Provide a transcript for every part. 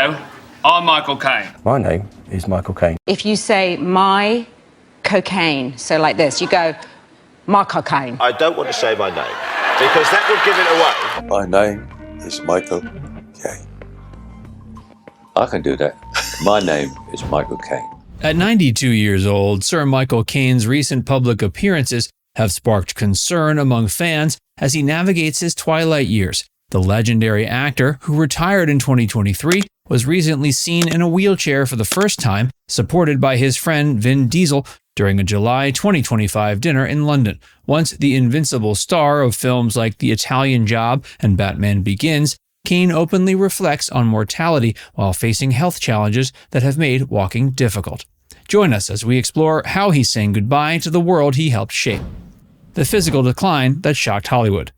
I'm Michael Caine. My name is Michael Caine. If you say my cocaine, so like this, you go, my cocaine. I don't want to say my name, because that would give it away. My name is Michael Caine. I can do that. My name is Michael Caine. At 92 years old, Sir Michael Caine's recent public appearances have sparked concern among fans as he navigates his twilight years. The legendary actor, who retired in 2023, was recently seen in a wheelchair for the first time, supported by his friend Vin Diesel during a July 2025 dinner in London. Once the invincible star of films like The Italian Job and Batman Begins, Caine openly reflects on mortality while facing health challenges that have made walking difficult. Join us as we explore how he's saying goodbye to the world he helped shape. The physical decline that shocked Hollywood.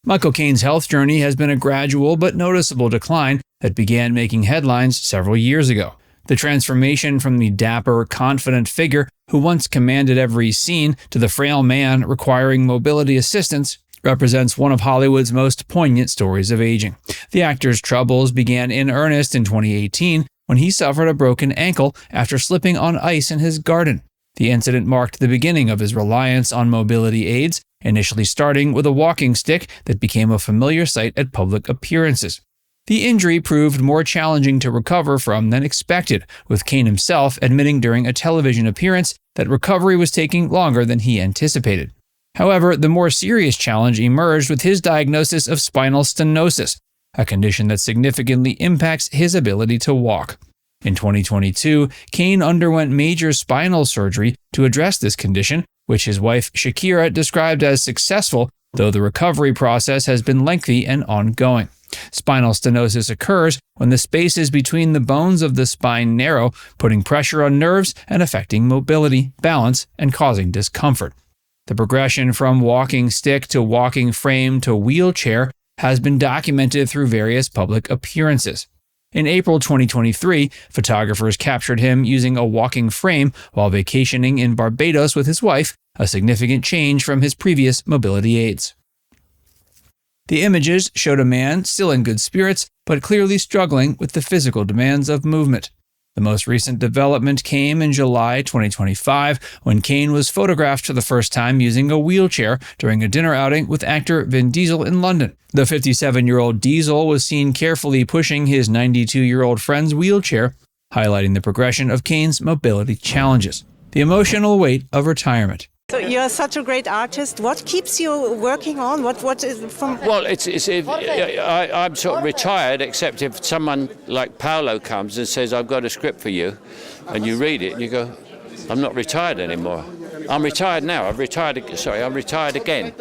Michael Caine's health journey has been a gradual but noticeable decline that began making headlines several years ago. The transformation from the dapper, confident figure who once commanded every scene to the frail man requiring mobility assistance represents one of Hollywood's most poignant stories of aging. The actor's troubles began in earnest in 2018 when he suffered a broken ankle after slipping on ice in his garden. The incident marked the beginning of his reliance on mobility aids, initially starting with a walking stick that became a familiar sight at public appearances. The injury proved more challenging to recover from than expected, with Caine himself admitting during a television appearance that recovery was taking longer than he anticipated. However, the more serious challenge emerged with his diagnosis of spinal stenosis, a condition that significantly impacts his ability to walk. In 2022, Caine underwent major spinal surgery to address this condition, which his wife Shakira described as successful, though the recovery process has been lengthy and ongoing. Spinal stenosis occurs when the spaces between the bones of the spine narrow, putting pressure on nerves and affecting mobility, balance, and causing discomfort. The progression from walking stick to walking frame to wheelchair has been documented through various public appearances. In April 2023, photographers captured him using a walking frame while vacationing in Barbados with his wife, a significant change from his previous mobility aids. The images showed a man still in good spirits, but clearly struggling with the physical demands of movement. The most recent development came in July 2025, when Caine was photographed for the first time using a wheelchair during a dinner outing with actor Vin Diesel in London. The 57-year-old Diesel was seen carefully pushing his 92-year-old friend's wheelchair, highlighting the progression of Caine's mobility challenges. The emotional weight of retirement. So you're such a great artist. What keeps you working on? What is from? Well, I'm sort of retired, except if someone like Paolo comes and says, "I've got a script for you," and you read it, and you go, "I'm not retired anymore. I'm retired now. I'm retired again,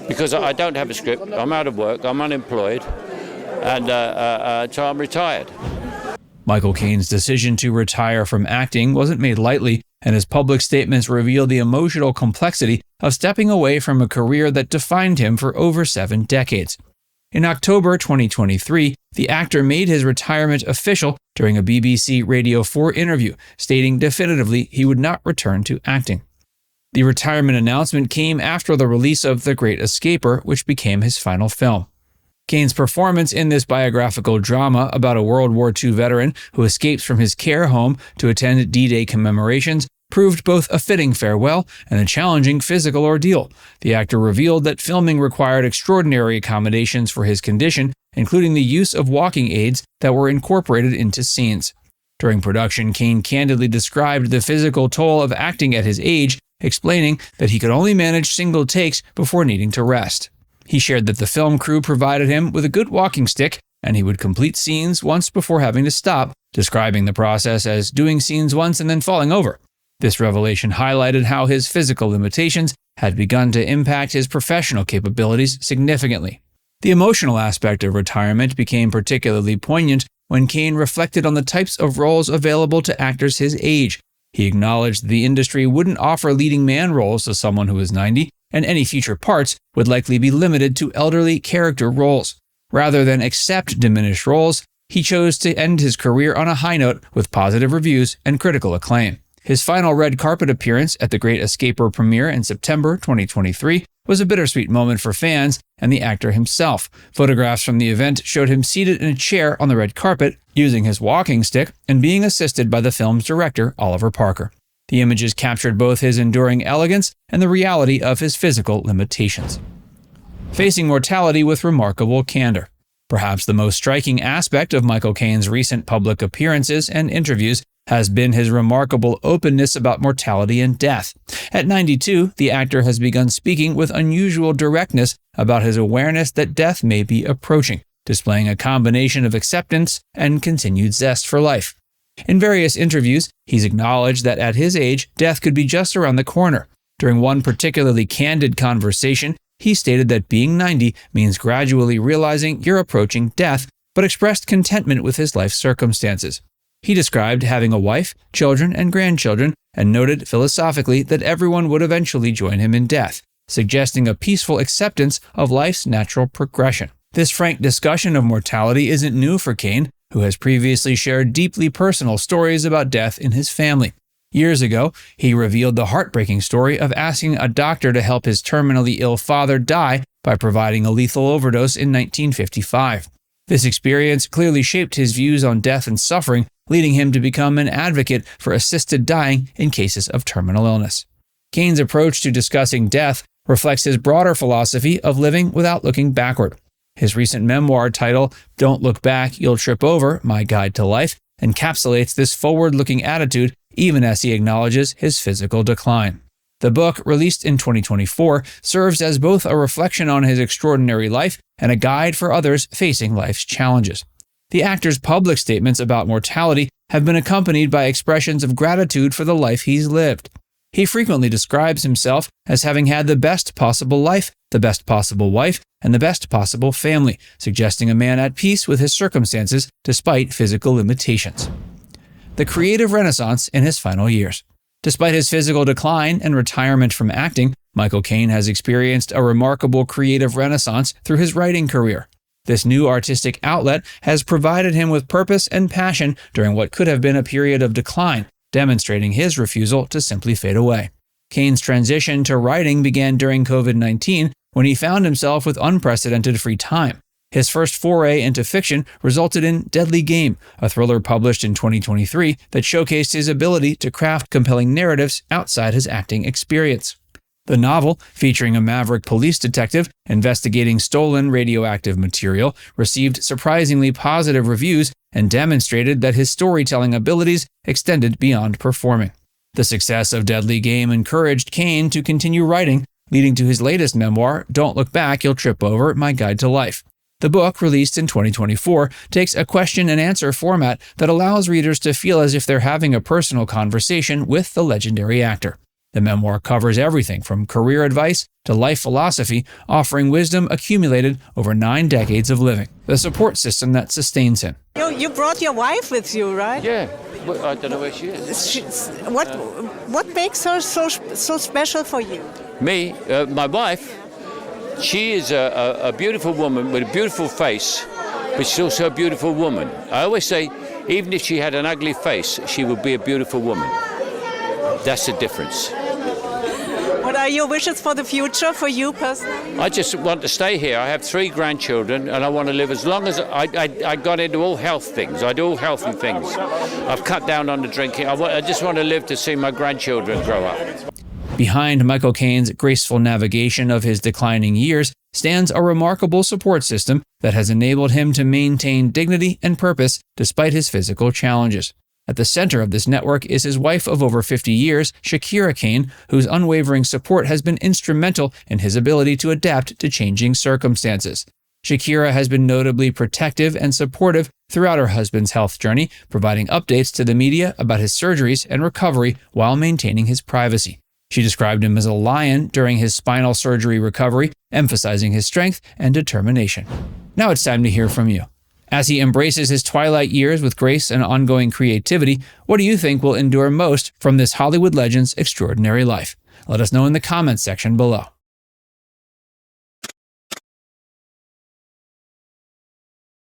because I don't have a script. I'm out of work. I'm unemployed, and so I'm retired." Michael Caine's decision to retire from acting wasn't made lightly, and his public statements reveal the emotional complexity of stepping away from a career that defined him for over 7 decades. In October 2023, the actor made his retirement official during a BBC Radio 4 interview, stating definitively he would not return to acting. The retirement announcement came after the release of The Great Escaper, which became his final film. Caine's performance in this biographical drama about a World War II veteran who escapes from his care home to attend D-Day commemorations proved both a fitting farewell and a challenging physical ordeal. The actor revealed that filming required extraordinary accommodations for his condition, including the use of walking aids that were incorporated into scenes. During production, Caine candidly described the physical toll of acting at his age, explaining that he could only manage single takes before needing to rest. He shared that the film crew provided him with a good walking stick, and he would complete scenes once before having to stop, describing the process as doing scenes once and then falling over. This revelation highlighted how his physical limitations had begun to impact his professional capabilities significantly. The emotional aspect of retirement became particularly poignant when Caine reflected on the types of roles available to actors his age. He acknowledged the industry wouldn't offer leading man roles to someone who was 90, and any future parts would likely be limited to elderly character roles. Rather than accept diminished roles, he chose to end his career on a high note with positive reviews and critical acclaim. His final red carpet appearance at the Great Escaper premiere in September 2023 was a bittersweet moment for fans and the actor himself. Photographs from the event showed him seated in a chair on the red carpet, using his walking stick, and being assisted by the film's director, Oliver Parker. The images captured both his enduring elegance and the reality of his physical limitations. Facing mortality with remarkable candor. Perhaps the most striking aspect of Michael Caine's recent public appearances and interviews has been his remarkable openness about mortality and death. At 92, the actor has begun speaking with unusual directness about his awareness that death may be approaching, displaying a combination of acceptance and continued zest for life. In various interviews, he's acknowledged that at his age, death could be just around the corner. During one particularly candid conversation, he stated that being 90 means gradually realizing you're approaching death, but expressed contentment with his life circumstances. He described having a wife, children, and grandchildren, and noted philosophically that everyone would eventually join him in death, suggesting a peaceful acceptance of life's natural progression. This frank discussion of mortality isn't new for Caine, who has previously shared deeply personal stories about death in his family. Years ago, he revealed the heartbreaking story of asking a doctor to help his terminally ill father die by providing a lethal overdose in 1955. This experience clearly shaped his views on death and suffering, leading him to become an advocate for assisted dying in cases of terminal illness. Caine's approach to discussing death reflects his broader philosophy of living without looking backward. His recent memoir titled "Don't Look Back, You'll Trip Over: My Guide to Life" encapsulates this forward-looking attitude even as he acknowledges his physical decline. The book, released in 2024, serves as both a reflection on his extraordinary life and a guide for others facing life's challenges. The actor's public statements about mortality have been accompanied by expressions of gratitude for the life he's lived. He frequently describes himself as having had the best possible life, the best possible wife, and the best possible family, suggesting a man at peace with his circumstances despite physical limitations. The creative renaissance in his final years. Despite his physical decline and retirement from acting, Michael Caine has experienced a remarkable creative renaissance through his writing career. This new artistic outlet has provided him with purpose and passion during what could have been a period of decline, demonstrating his refusal to simply fade away. Caine's transition to writing began during COVID-19 when he found himself with unprecedented free time. His first foray into fiction resulted in Deadly Game, a thriller published in 2023 that showcased his ability to craft compelling narratives outside his acting experience. The novel, featuring a maverick police detective investigating stolen radioactive material, received surprisingly positive reviews and demonstrated that his storytelling abilities extended beyond performing. The success of Deadly Game encouraged Caine to continue writing, leading to his latest memoir, Don't Look Back, You'll Trip Over: My Guide to Life. The book, released in 2024, takes a question-and-answer format that allows readers to feel as if they're having a personal conversation with the legendary actor. The memoir covers everything from career advice to life philosophy, offering wisdom accumulated over 9 decades of living, the support system that sustains him. You brought your wife with you, right? Yeah, well, I don't know where she is. What makes her so special for you? Me, my wife, she is a beautiful woman with a beautiful face, but she's also a beautiful woman. I always say, even if she had an ugly face, she would be a beautiful woman. That's the difference. What are your wishes for the future, for you personally? I just want to stay here. I have 3 grandchildren, and I want to live as long as I got into all health things. I do all healthy things. I've cut down on the drinking. I just want to live to see my grandchildren grow up. Behind Michael Caine's graceful navigation of his declining years stands a remarkable support system that has enabled him to maintain dignity and purpose despite his physical challenges. At the center of this network is his wife of over 50 years, Shakira Caine, whose unwavering support has been instrumental in his ability to adapt to changing circumstances. Shakira has been notably protective and supportive throughout her husband's health journey, providing updates to the media about his surgeries and recovery while maintaining his privacy. She described him as a lion during his spinal surgery recovery, emphasizing his strength and determination. Now it's time to hear from you. As he embraces his twilight years with grace and ongoing creativity, what do you think will endure most from this Hollywood legend's extraordinary life? Let us know in the comments section below.